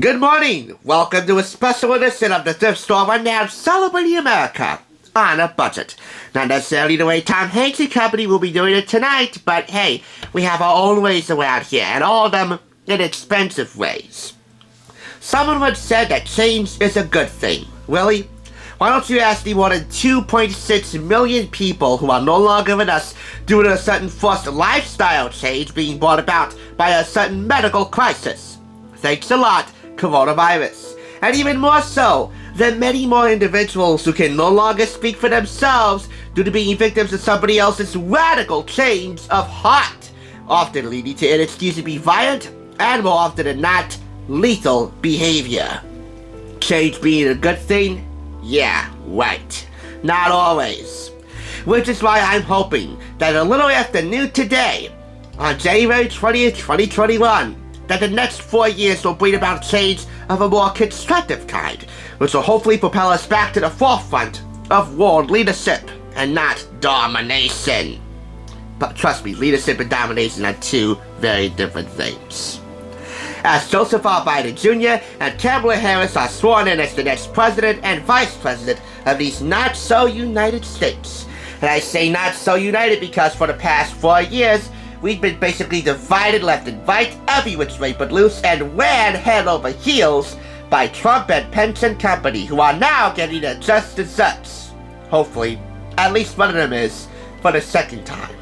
Good morning! Welcome to a special edition of the Thrift Store Rundown celebrating America on a budget. Not necessarily the way Tom Hanks and company will be doing it tonight, but hey, we have our own ways around here, and all of them inexpensive ways. Someone once said that change is a good thing. Really? Why don't you ask the more than 2.6 million people who are no longer with us due to a certain forced lifestyle change being brought about by a certain medical crisis? Thanks a lot, coronavirus. And even more so, the many more individuals who can no longer speak for themselves due to being victims of somebody else's radical change of heart, often leading to inexcusably violent, and more often than not, lethal behavior. Change being a good thing? Yeah, right. Not always. Which is why I'm hoping that a little after noon today, on January 20th, 2021, that the next 4 years will bring about change of a more constructive kind, which will hopefully propel us back to the forefront of world leadership and not domination. But trust me, leadership and domination are two very different things. As Joseph R. Biden Jr. and Kamala Harris are sworn in as the next president and vice president of these not-so-united states. And I say not so united because for the past 4 years, we've been basically divided left and right, every which way but loose, and ran head over heels by Trump and Pence and company, who are now getting their just desserts. Hopefully, at least one of them is, for the second time.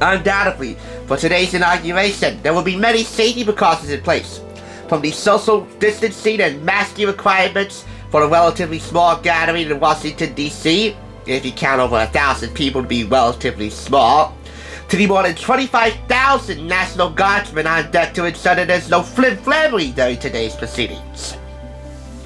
Undoubtedly, for today's inauguration, there will be many safety precautions in place, from the social distancing and masking requirements for a relatively small gathering in Washington, D.C., if you count over 1,000 people to be relatively small, to the more than 25,000 National Guardsmen on deck to ensure that there's no flim-flammery during today's proceedings.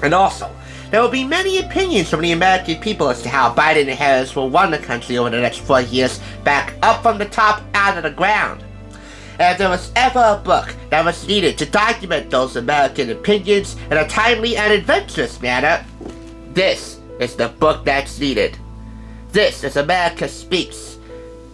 And also, there will be many opinions from the American people as to how Biden and Harris will run the country over the next 4 years, back up from the top out of the ground. And if there was ever a book that was needed to document those American opinions in a timely and adventurous manner, this is the book that's needed. This is America Speaks,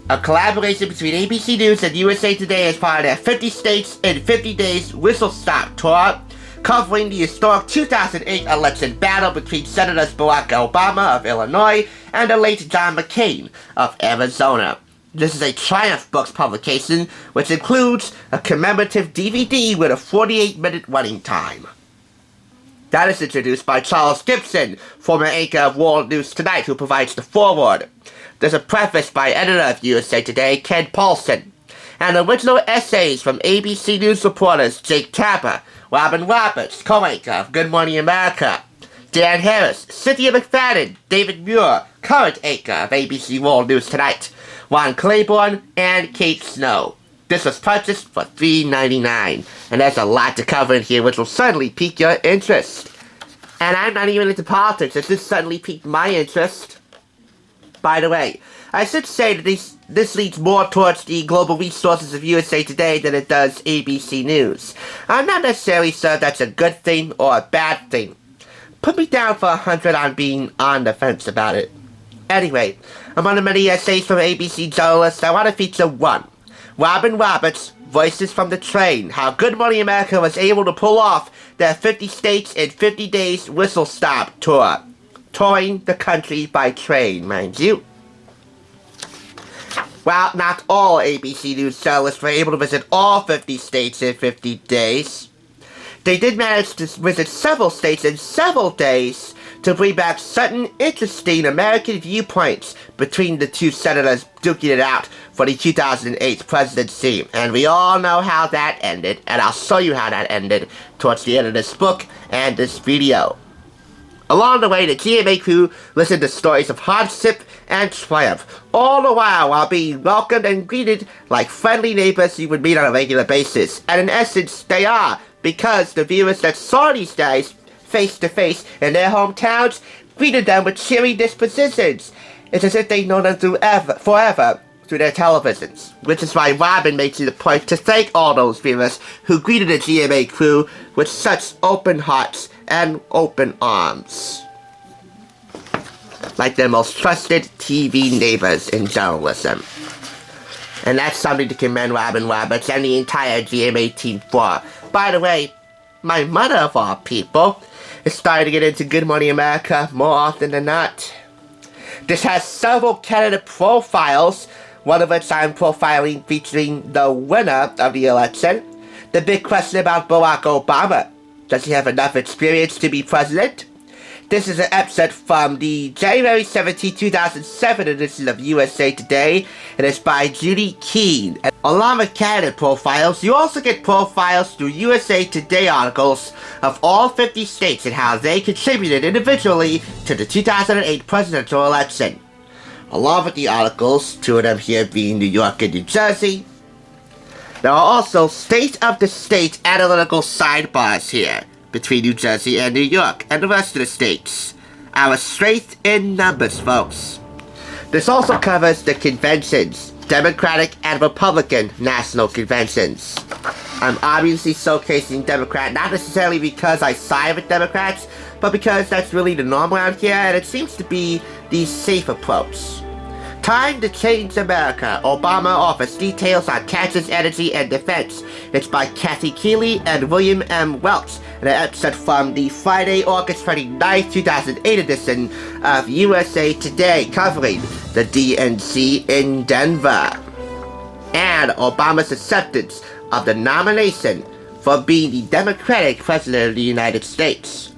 a collaboration between ABC News and USA Today as part of their 50 States in 50 Days Whistle Stop Tour, covering the historic 2008 election battle between Senators Barack Obama of Illinois and the late John McCain of Arizona. This is a Triumph Books publication, which includes a commemorative DVD with a 48-minute running time. That is introduced by Charles Gibson, former anchor of World News Tonight, who provides the foreword. There's a preface by editor of USA Today, Ken Paulson, and original essays from ABC News reporters Jake Tapper, Robin Roberts, co-anchor of Good Morning America, Dan Harris, Cynthia McFadden, David Muir, current anchor of ABC World News Tonight, Ron Claiborne, and Kate Snow. This was purchased for $3.99, and there's a lot to cover in here which will certainly pique your interest. And I'm not even into politics, as this suddenly piqued my interest. By the way, I should say that this leads more towards the global resources of USA Today than it does ABC News. I'm not necessarily sure that's a good thing or a bad thing. Put me down for 100 on being on the fence about it. Anyway, among the many essays from ABC journalists, I want to feature one. Robin Roberts, Voices from the Train, how Good Morning America was able to pull off their 50 States in 50 Days Whistle Stop Tour. Touring the country by train, mind you. While not all ABC News journalists were able to visit all 50 states in 50 days, they did manage to visit several states in several days to bring back certain interesting American viewpoints between the two senators duking it out for the 2008 presidency. And we all know how that ended, and I'll show you how that ended towards the end of this book and this video. Along the way, the GMA crew listened to stories of hardship and triumph, all the while being welcomed and greeted like friendly neighbors you would meet on a regular basis. And in essence, they are, because the viewers that saw these guys face to face in their hometowns greeted them with cheery dispositions. It's as if they'd known them forever through their televisions, which is why Robin makes it a point to thank all those viewers who greeted the GMA crew with such open hearts and open arms, like their most trusted TV neighbors in journalism. And that's something to commend Robin Roberts and the entire GMA team for. By the way, my mother of all people, is starting to get into Good Morning America more often than not. This has several candidate profiles, one of which I'm profiling featuring the winner of the election. The big question about Barack Obama. Does he have enough experience to be president? This is an excerpt from the January 17, 2007 edition of USA Today, and it's by Judy Keene. And along with candidate profiles, you also get profiles through USA Today articles of all 50 states and how they contributed individually to the 2008 presidential election. Along with the articles, two of them here being New York and New Jersey. There are also state-of-the-state analytical sidebars here between New Jersey and New York and the rest of the states. Our strength in numbers, folks. This also covers the conventions, Democratic and Republican national conventions. I'm obviously showcasing Democrat, not necessarily because I side with Democrats, but because that's really the norm around here, and it seems to be the safe approach. Time to Change America, Obama offers details on Kansas energy and defense. It's by Kathy Keeley and William M. Welch, and an excerpt from the Friday, August 29, 2008 edition of USA Today, covering the DNC in Denver. And Obama's acceptance of the nomination for being the Democratic President of the United States.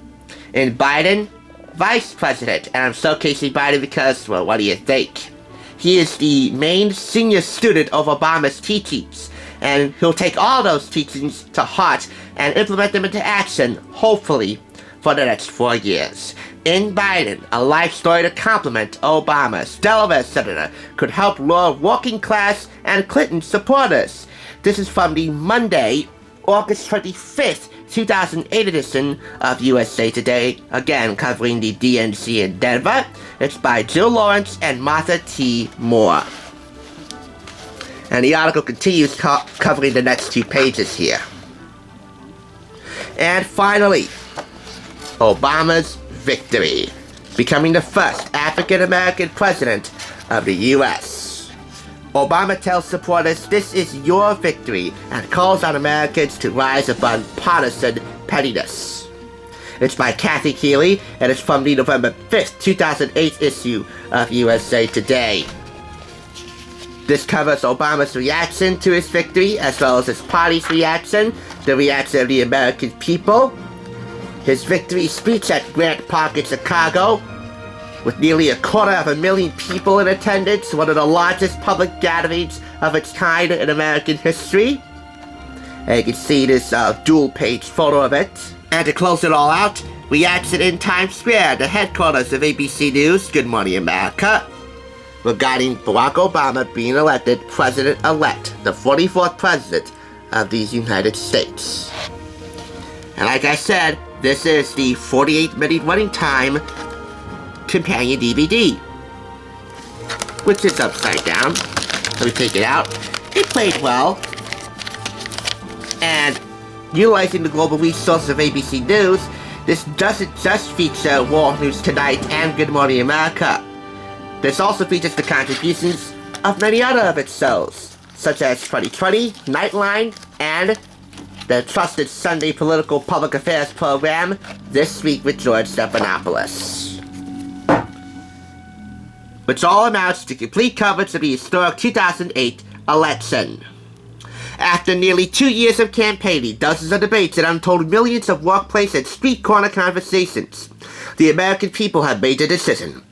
And Biden, Vice President. And I'm showcasing Biden because, well, what do you think? He is the main senior student of Obama's teachings, and he'll take all those teachings to heart and implement them into action, hopefully, for the next 4 years. In Biden, a life story to complement Obama's Delaware senator could help lure working class and Clinton supporters. This is from the Monday, August 25th, 2008 edition of USA Today, again covering the DNC in Denver. It's by Jill Lawrence and Martha T. Moore. And the article continues covering the next 2 pages here. And finally, Obama's victory, becoming the first African-American president of the U.S. Obama tells supporters this is your victory and calls on Americans to rise above partisan pettiness. It's by Kathy Keeley, and it's from the November 5th, 2008 issue of USA Today. This covers Obama's reaction to his victory, as well as his party's reaction, the reaction of the American people, his victory speech at Grant Park in Chicago, with nearly 250,000 people in attendance, one of the largest public gatherings of its kind in American history. And you can see this dual-page photo of it. And to close it all out, reaction in Times Square, the headquarters of ABC News, Good Morning America, regarding Barack Obama being elected President-elect, the 44th President of these United States. And like I said, this is the 48-minute running time companion DVD, which is upside down. Let me take it out. It played well, and utilizing the global resources of ABC News, this doesn't just feature World News Tonight and Good Morning America. This also features the contributions of many other of its shows, such as 2020, Nightline, and the trusted Sunday political public affairs program, This Week with George Stephanopoulos, which all amounts to complete coverage of the historic 2008 election. After nearly 2 years of campaigning, dozens of debates, and untold millions of workplace and street corner conversations, the American people have made a decision.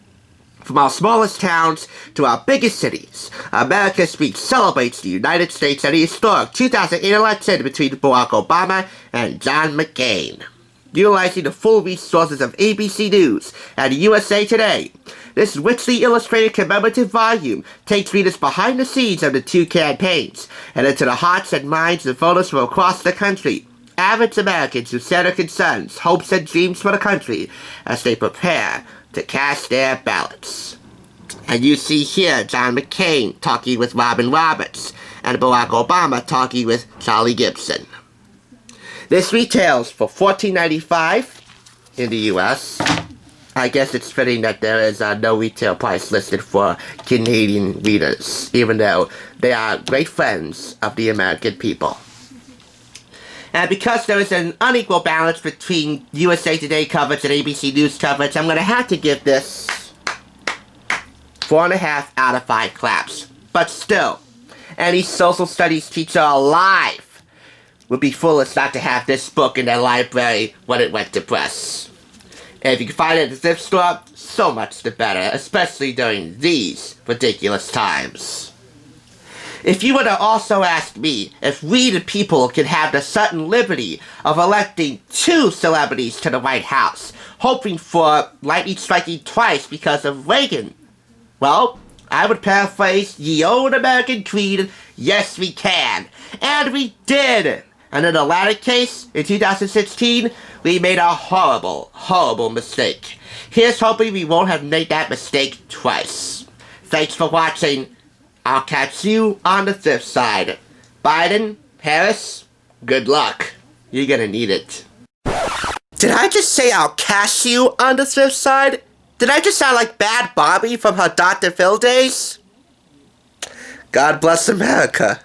From our smallest towns to our biggest cities, America's speech celebrates the United States and the historic 2008 election between Barack Obama and John McCain. Utilizing the full resources of ABC News and USA Today, this richly illustrated commemorative volume takes readers behind the scenes of the 2 campaigns and into the hearts and minds of voters from across the country, average Americans who share their concerns, hopes, and dreams for the country as they prepare to cast their ballots. And you see here John McCain talking with Robin Roberts and Barack Obama talking with Charlie Gibson. This retails for $14.95 in the U.S. I guess it's fitting that there is no retail price listed for Canadian readers, even though they are great friends of the American people. And because there is an unequal balance between USA Today coverage and ABC News coverage, I'm going to have to give this 4.5 out of 5 claps. But still, any social studies teacher alive would be foolish not to have this book in their library when it went to press. And if you can find it at the thrift store, so much the better, especially during these ridiculous times. If you were to also ask me if we the people could have the sudden liberty of electing 2 celebrities to the White House, hoping for lightning striking twice because of Reagan, well, I would paraphrase ye old American creed, yes we can. And we did! And in the latter case, in 2016, we made a horrible, horrible mistake. Here's hoping we won't have made that mistake twice. Thanks for watching. I'll catch you on the thrift side. Biden, Harris, good luck. You're gonna need it. Did I just say I'll catch you on the thrift side? Did I just sound like Bad Bobby from her Dr. Phil days? God bless America.